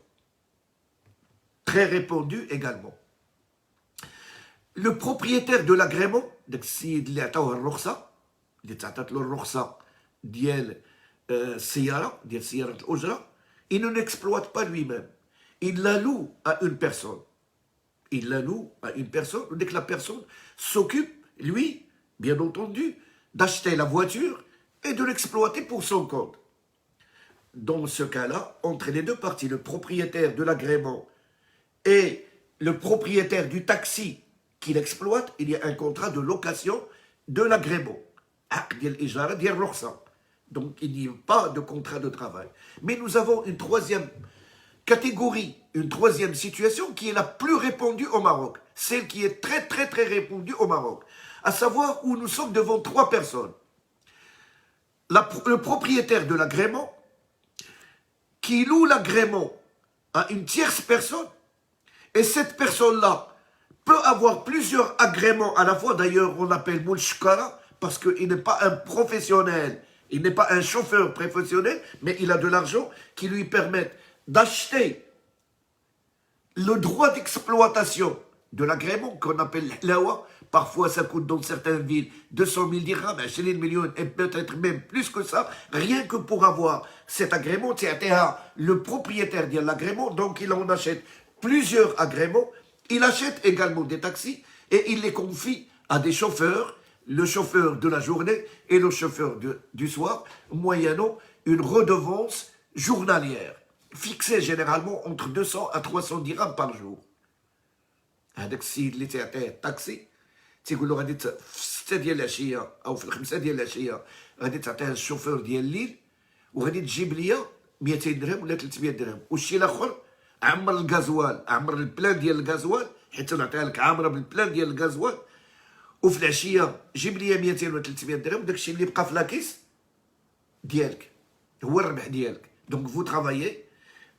très répandue également. Le propriétaire de l'agrément, il ne l'exploite pas lui-même. Il la loue à une personne. Dès que la personne s'occupe, lui, bien entendu, d'acheter la voiture et de l'exploiter pour son compte. Dans ce cas-là, entre les deux parties, le propriétaire de l'agrément et le propriétaire du taxi qu'il exploite, il y a un contrat de location de l'agrément. Donc, il n'y a pas de contrat de travail. Mais nous avons une troisième catégorie, une troisième situation qui est la plus répandue au Maroc. Celle qui est très, très, très répandue au Maroc. À savoir où nous sommes devant trois personnes. Le propriétaire de l'agrément qui loue l'agrément à une tierce personne. Et cette personne-là peut avoir plusieurs agréments à la fois. D'ailleurs, on l'appelle Moulchkara parce qu'il n'est pas un professionnel. Il n'est pas un chauffeur professionnel, mais il a de l'argent qui lui permet d'acheter le droit d'exploitation de l'agrément qu'on appelle l'Awa. Parfois, ça coûte dans certaines villes 200 000 dirhams, 20 millions et peut-être même plus que ça, rien que pour avoir cet agrément. C'est le propriétaire de l'agrément, donc il en achète plusieurs agréments. Il achète également des taxis et il les confie à des chauffeurs, le chauffeur de la journée et le chauffeur du soir, moyennant une redevance journalière. fixé généralement entre 200 à 300 dirhams par jour. هذاك السيد اللي تعطيه الطاكسي تيقول له غادي في 6 ديال العشيه او في 5 ديال العشيه غادي تعطيه الشوفور ديال الليل وغادي تجيب ليا 200 درهم ولا 300 درهم، والشيء الاخر عمر الغازوال، عمر البلان ديال الغازوال حيت نعطيها لك عامره بالبلان ديال الغازوال، وفي العشيه جيب ليا 200 ولا 300 درهم، وداك الشيء اللي بقى في لاكيس ديالك هو الربح ديالك. دونك vous travaillez,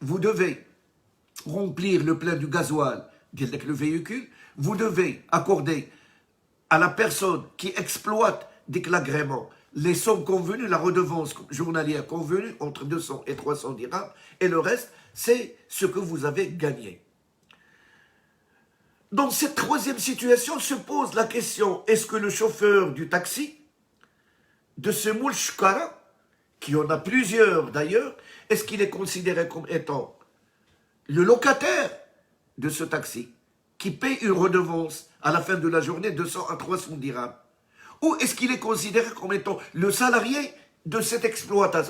vous devez remplir le plein du gasoil de le véhicule, vous devez accorder à la personne qui exploite l'agrément les sommes convenues, la redevance journalière convenue entre 200 et 300 dirhams, et le reste, c'est ce que vous avez gagné. Dans cette troisième situation se pose la question, est-ce que le chauffeur du taxi, de ce moule shkara, qui en a plusieurs d'ailleurs, est-ce qu'il est considéré comme étant le locataire de ce taxi qui paye une redevance à la fin de la journée 200 à 300 dirhams? Ou est-ce qu'il est considéré comme étant le salarié de cet exploitant?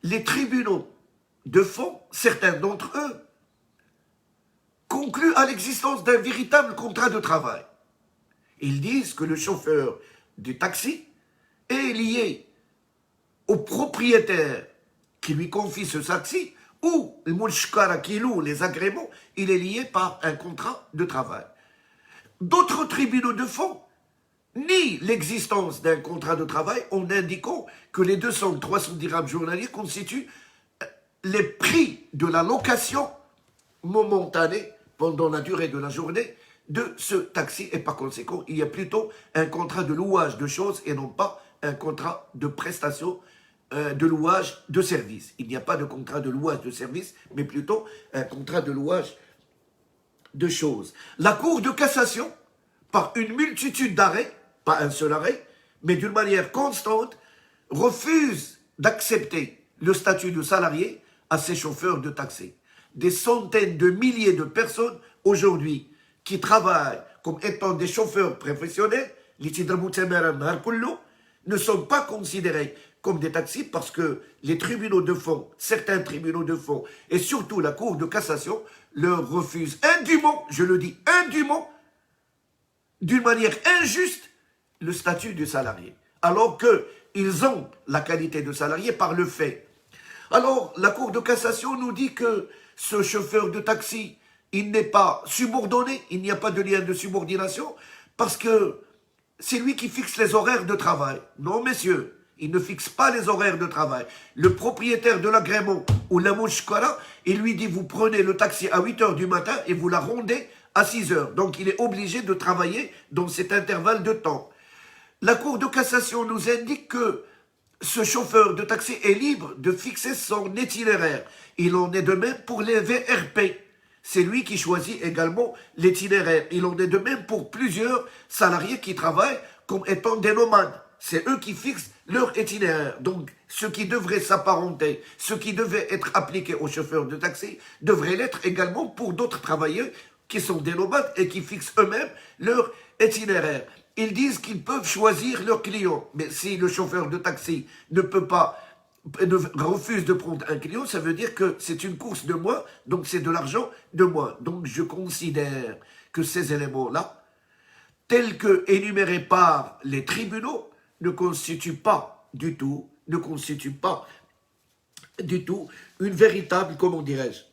Les tribunaux de fond, certains d'entre eux, concluent à l'existence d'un véritable contrat de travail. Ils disent que le chauffeur du taxi est lié au propriétaire qui lui confie ce taxi, ou le moulchkara qui loue les agréments, il est lié par un contrat de travail. D'autres tribunaux de fond nient l'existence d'un contrat de travail en indiquant que les 200-300 dirhams journaliers constituent les prix de la location momentanée pendant la durée de la journée de ce taxi, et par conséquent, il y a plutôt un contrat de louage de choses et non pas un contrat de prestation de louage de service. Il n'y a pas de contrat de louage de service, mais plutôt un contrat de louage de choses. La Cour de cassation, par une multitude d'arrêts, pas un seul arrêt, mais d'une manière constante, refuse d'accepter le statut de salarié à ces chauffeurs de taxi. Des centaines de milliers de personnes aujourd'hui qui travaillent comme étant des chauffeurs professionnels, ne sont pas considérés comme des taxis parce que les tribunaux de fond, certains tribunaux de fond et surtout la Cour de cassation leur refusent indûment, je le dis indûment, d'une manière injuste, le statut de salarié. Alors qu'ils ont la qualité de salarié par le fait. Alors la Cour de cassation nous dit que ce chauffeur de taxi, il n'est pas subordonné, il n'y a pas de lien de subordination parce que c'est lui qui fixe les horaires de travail. Non, messieurs, il ne fixe pas les horaires de travail. Le propriétaire de l'agrément ou la mouchkara, il lui dit, vous prenez le taxi à 8 h du matin et vous la rendez à 6 h. Donc, il est obligé de travailler dans cet intervalle de temps. La Cour de cassation nous indique que ce chauffeur de taxi est libre de fixer son itinéraire. Il en est de même pour les VRP. C'est lui qui choisit également l'itinéraire. Il en est de même pour plusieurs salariés qui travaillent comme étant des nomades. C'est eux qui fixent leur itinéraire. Donc, ce qui devrait s'apparenter, ce qui devait être appliqué aux chauffeurs de taxi, devrait l'être également pour d'autres travailleurs qui sont des nomades et qui fixent eux-mêmes leur itinéraire. Ils disent qu'ils peuvent choisir leurs clients. Mais si le chauffeur de taxi ne refuse de prendre un client, ça veut dire que c'est une course de moins, donc c'est de l'argent de moins. Donc je considère que ces éléments-là, tels que énumérés par les tribunaux, ne constituent pas du tout une véritable, comment dirais-je,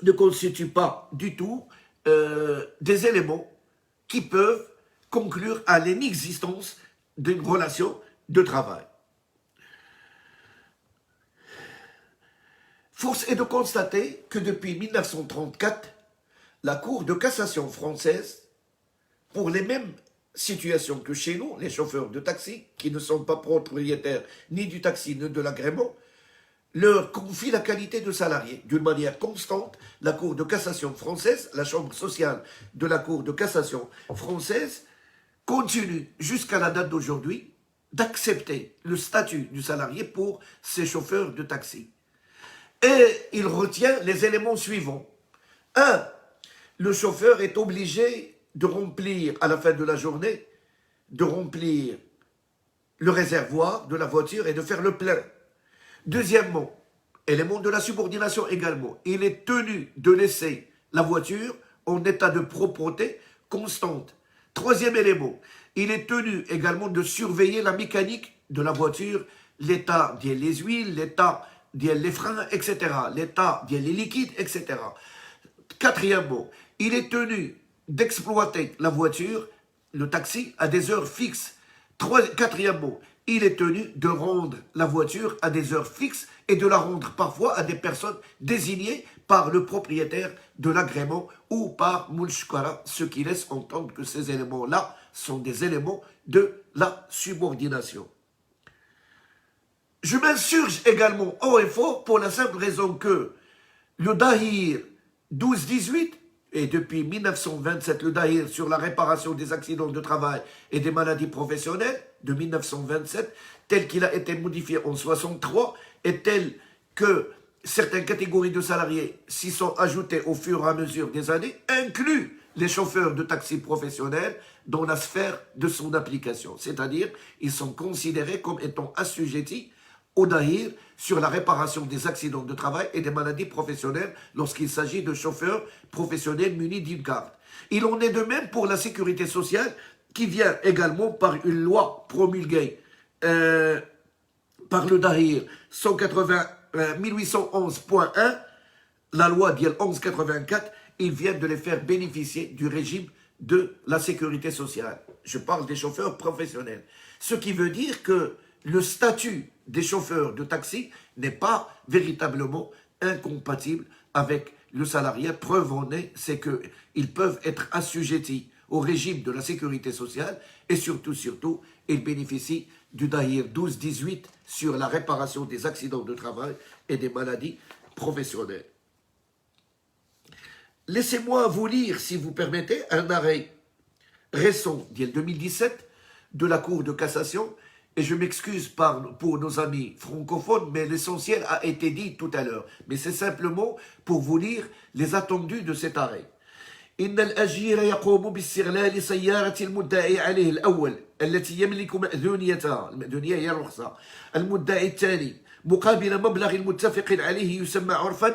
ne constituent pas du tout des éléments qui peuvent conclure à l'inexistence d'une relation de travail. Force est de constater que depuis 1934, la Cour de cassation française, pour les mêmes situations que chez nous, les chauffeurs de taxi, qui ne sont pas propriétaires ni du taxi ni de l'agrément, leur confie la qualité de salarié. D'une manière constante, la Cour de cassation française, la chambre sociale de la Cour de cassation française, continue jusqu'à la date d'aujourd'hui d'accepter le statut du salarié pour ces chauffeurs de taxi. Et il retient les éléments suivants. 1. Le chauffeur est obligé de remplir, à la fin de la journée, de remplir le réservoir de la voiture et de faire le plein. Deuxièmement, élément de la subordination également, il est tenu de laisser la voiture en état de propreté constante. Troisième élément, il est tenu également de surveiller la mécanique de la voiture, l'état des huiles, l'état des freins, etc., l'état des liquides, etc. Quatrièmement, il est tenu d'exploiter la voiture, le taxi, à des heures fixes. Quatrièmement, il est tenu de rendre la voiture à des heures fixes et de la rendre parfois à des personnes désignées par le propriétaire de l'agrément ou par Moulchkara, ce qui laisse entendre que ces éléments-là sont des éléments de la subordination. Je m'insurge également haut et fort pour la simple raison que le Dahir 12-18, et depuis 1927, le Dahir sur la réparation des accidents de travail et des maladies professionnelles de 1927, tel qu'il a été modifié en 63, et tel que certaines catégories de salariés s'y sont ajoutées au fur et à mesure des années, inclut les chauffeurs de taxi professionnels dans la sphère de son application. C'est-à-dire, ils sont considérés comme étant assujettis au Dahir sur la réparation des accidents de travail et des maladies professionnelles lorsqu'il s'agit de chauffeurs professionnels munis d'une carte. Il en est de même pour la sécurité sociale qui vient également par une loi promulguée par le Dahir 1811.1, la loi d'IL 1184, ils viennent de les faire bénéficier du régime de la sécurité sociale. Je parle des chauffeurs professionnels. Ce qui veut dire que le statut des chauffeurs de taxi n'est pas véritablement incompatible avec le salarié. Preuve en est, c'est qu'ils peuvent être assujettis au régime de la sécurité sociale et surtout, ils bénéficient du Dahir 12-18 sur la réparation des accidents de travail et des maladies professionnelles. Laissez-moi vous lire, si vous permettez, un arrêt récent d'il 2017 de la Cour de cassation. Et je m'excuse pour nos amis francophones, mais l'essentiel a été dit tout à l'heure. Mais c'est simplement pour vous lire les attendus de cet arrêt. إن الأجير يقوم باستغلال سيارة المدعي عليه الأول التي يملك مأذونيتها، المأذونية هي الرخصة، المدعي الثاني مقابل مبلغ متفق عليه يسمى عرفا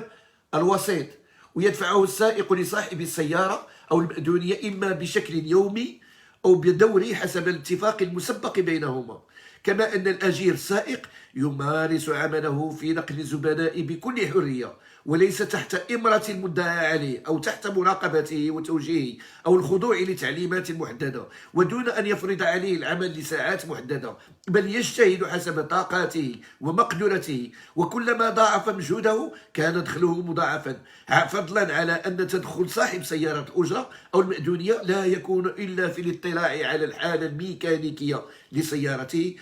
الوسيط، ويدفعه السائق لصاحب السيارة أو المأذونية إما بشكل يومي أو بدوري حسب الاتفاق المسبق بينهما. كما أن الأجير السائق يمارس عمله في نقل الزبناء بكل حرية وليس تحت إمرة المدعى عليه أو تحت مراقبته وتوجيهه أو الخضوع لتعليمات محددة ودون أن يفرض عليه العمل لساعات محددة، بل يجتهد حسب طاقاته ومقدرته، وكلما ضاعف مجهوده كان دخله مضاعفا، فضلا على أن تدخل صاحب سيارة الأجرة أو المأذونية لا يكون إلا في الاطلاع على الحالة الميكانيكية لسيارته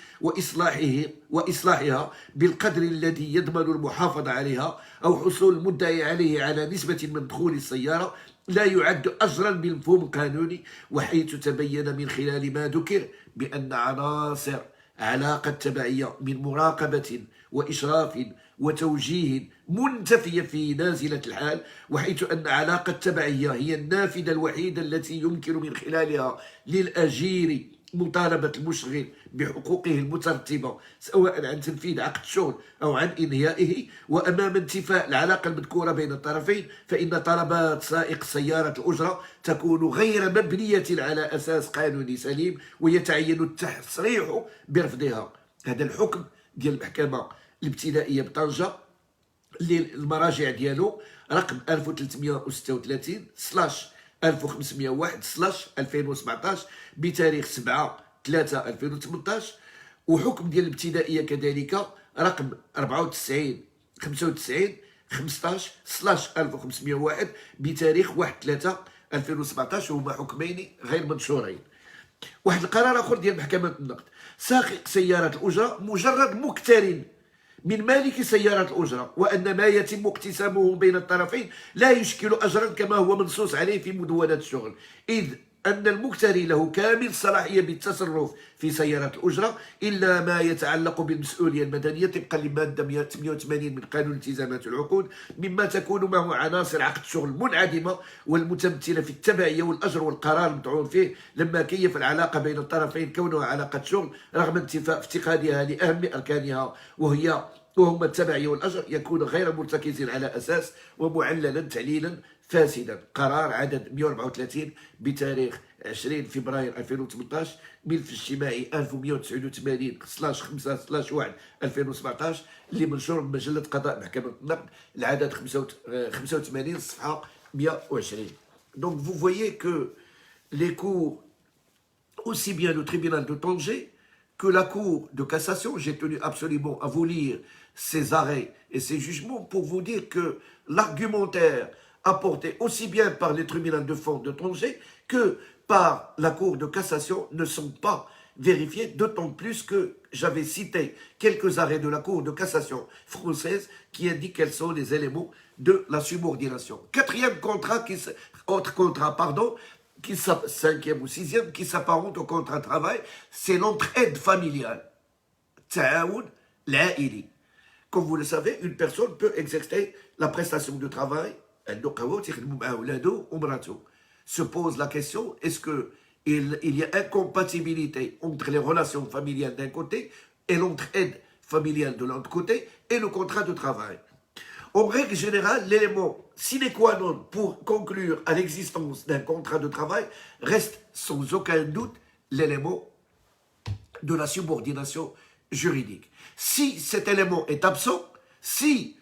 وإصلاحها بالقدر الذي يضمن المحافظة عليها، أو حصول المدعي عليه على نسبة من دخول السيارة لا يعد أجرا بالمفهوم القانوني، وحيث تبين من خلال ما ذكر بأن عناصر علاقة تبعية من مراقبة وإشراف وتوجيه منتفية في نازلة الحال، وحيث أن علاقة تبعية هي النافذة الوحيدة التي يمكن من خلالها للأجير مطالبة المشغل بحقوقه المترتبة سواء عن تنفيذ عقد شغل أو عن إنهائه. وأمام انتفاء العلاقة المذكورة بين الطرفين فإن طلبات سائق سيارة الأجرة تكون غير مبنية على أساس قانوني سليم ويتعين التصريح برفضها. هذا الحكم ديال المحكمة الابتدائية بطنجة للمراجع ديالو رقم 1336/1501/2017 بتاريخ 7/3/2018، وحكم ديال الابتدائية كذلك رقم 94/95/15/1501 بتاريخ 1/3/2017، وهما حكمين غير منشورين. واحد القرار آخر ديال محكمة النقد، سائق سيارة الأجرة مجرد مقترن من مالك سيارة الأجرة، وأن ما يتم اقتسامه بين الطرفين لا يشكل أجرا كما هو منصوص عليه في مدونة الشغل، إذ أن المكتري له كامل الصلاحية بالتصرف في سيارة الأجرة إلا ما يتعلق بالمسؤولية المدنية طبقا للمادة 188 من قانون التزامات العقود، مما تكون معه عناصر عقد شغل منعدمة والمتمثلة في التبعية والأجر والقرار المطعون فيه، لما كيف العلاقة بين الطرفين كونها علاقة شغل رغم افتقادها لأهم أركانها وهما التبعية والأجر، يكون غير مرتكز على أساس ومعللا تعليلا فاسدا. قرار عدد 134 بتاريخ 20 فبراير 2018، ملف اجتماعي 1188/5/1/2017 اللي منشور بمجلة قضاء محكمة النقد العدد 85 صفحة 120. Donc vous voyez que les cours, aussi bien le tribunal de Tanger que la Cour de cassation, j'ai tenu absolument à vous lire ces arrêts et ces jugements pour vous dire que l'argumentaire apporté aussi bien par les tribunaux de fond de Tanger que par la Cour de cassation ne sont pas vérifiés, d'autant plus que j'avais cité quelques arrêts de la Cour de cassation française qui indiquent quels sont les éléments de la subordination. Quatrième contrat, cinquième ou sixième, qui s'apparente au contrat de travail, c'est l'entraide familiale. Ta'aoun l'a'ili. Comme vous le savez, une personne peut exercer la prestation de travail. Se pose la question, est-ce qu'il y a incompatibilité entre les relations familiales d'un côté et l'entraide familiale de l'autre côté et le contrat de travail. En règle générale, l'élément sine qua non pour conclure à l'existence d'un contrat de travail reste sans aucun doute l'élément de la subordination juridique. Si cet élément est absent, si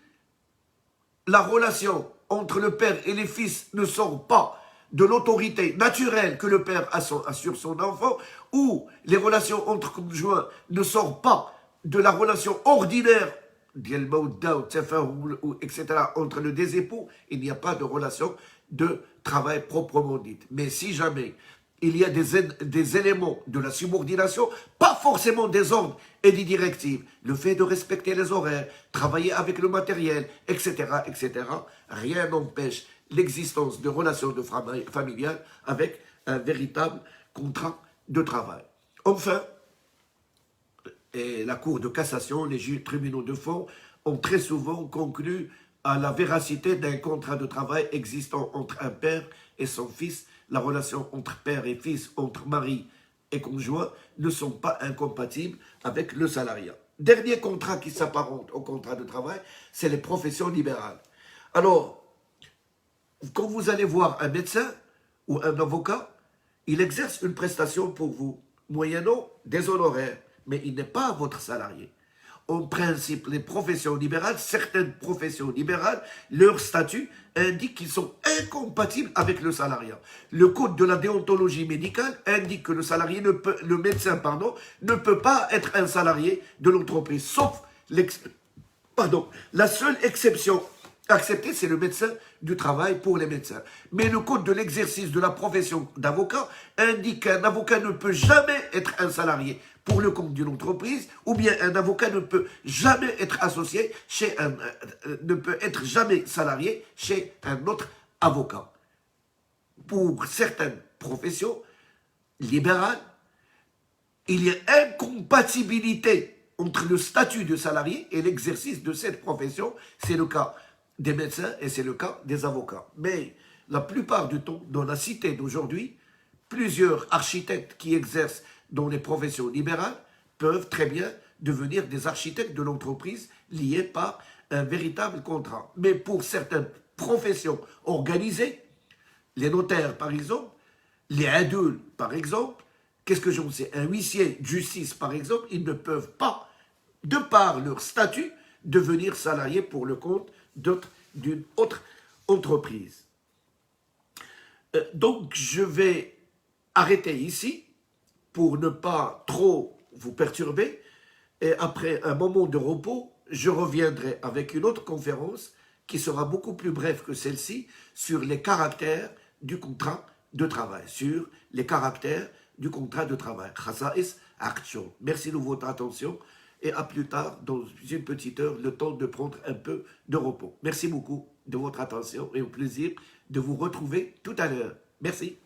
la relation entre le père et les fils ne sort pas de l'autorité naturelle que le père a sur son enfant, ou les relations entre conjoints ne sortent pas de la relation ordinaire, etc., entre les deux époux, il n'y a pas de relation de travail proprement dite. Mais si jamais il y a des éléments de la subordination, pas forcément des ordres et des directives, le fait de respecter les horaires, travailler avec le matériel, etc., rien n'empêche l'existence de relations familiales avec un véritable contrat de travail. Enfin, et la Cour de cassation, les tribunaux de fond ont très souvent conclu à la véracité d'un contrat de travail existant entre un père et son fils. La relation entre père et fils, entre mari et conjoint, ne sont pas incompatibles avec le salariat. Dernier contrat qui s'apparente au contrat de travail, c'est les professions libérales. Alors, quand vous allez voir un médecin ou un avocat, il exerce une prestation pour vous, moyennant des honoraires, mais il n'est pas votre salarié. En principe, les professions libérales, certaines professions libérales, leur statut indique qu'ils sont incompatibles avec le salariat. Le code de la déontologie médicale indique que le médecin ne peut pas être un salarié de l'entreprise, sauf la seule exception acceptée, c'est le médecin du travail pour les médecins. Mais le code de l'exercice de la profession d'avocat indique qu'un avocat ne peut jamais être un salarié pour le compte d'une entreprise, ou bien un avocat ne peut jamais être associé ne peut être jamais salarié chez un autre avocat. Pour certaines professions libérales, il y a incompatibilité entre le statut de salarié et l'exercice de cette profession. C'est le cas des médecins et c'est le cas des avocats. Mais la plupart du temps, dans la cité d'aujourd'hui, plusieurs architectes qui exercent dans les professions libérales peuvent très bien devenir des architectes de l'entreprise liés par un véritable contrat. Mais pour certaines professions organisées, les notaires par exemple, les adultes par exemple, qu'est-ce que j'en sais, un huissier de justice par exemple, ils ne peuvent pas, de par leur statut, devenir salariés pour le compte d'une autre entreprise. Donc je vais arrêter ici pour ne pas trop vous perturber, et après un moment de repos, je reviendrai avec une autre conférence qui sera beaucoup plus brève que celle-ci sur les caractères du contrat de travail, Khasa'is Aqdshoghl. Merci de votre attention et à plus tard, dans une petite heure, le temps de prendre un peu de repos. Merci beaucoup de votre attention et au plaisir de vous retrouver tout à l'heure. Merci.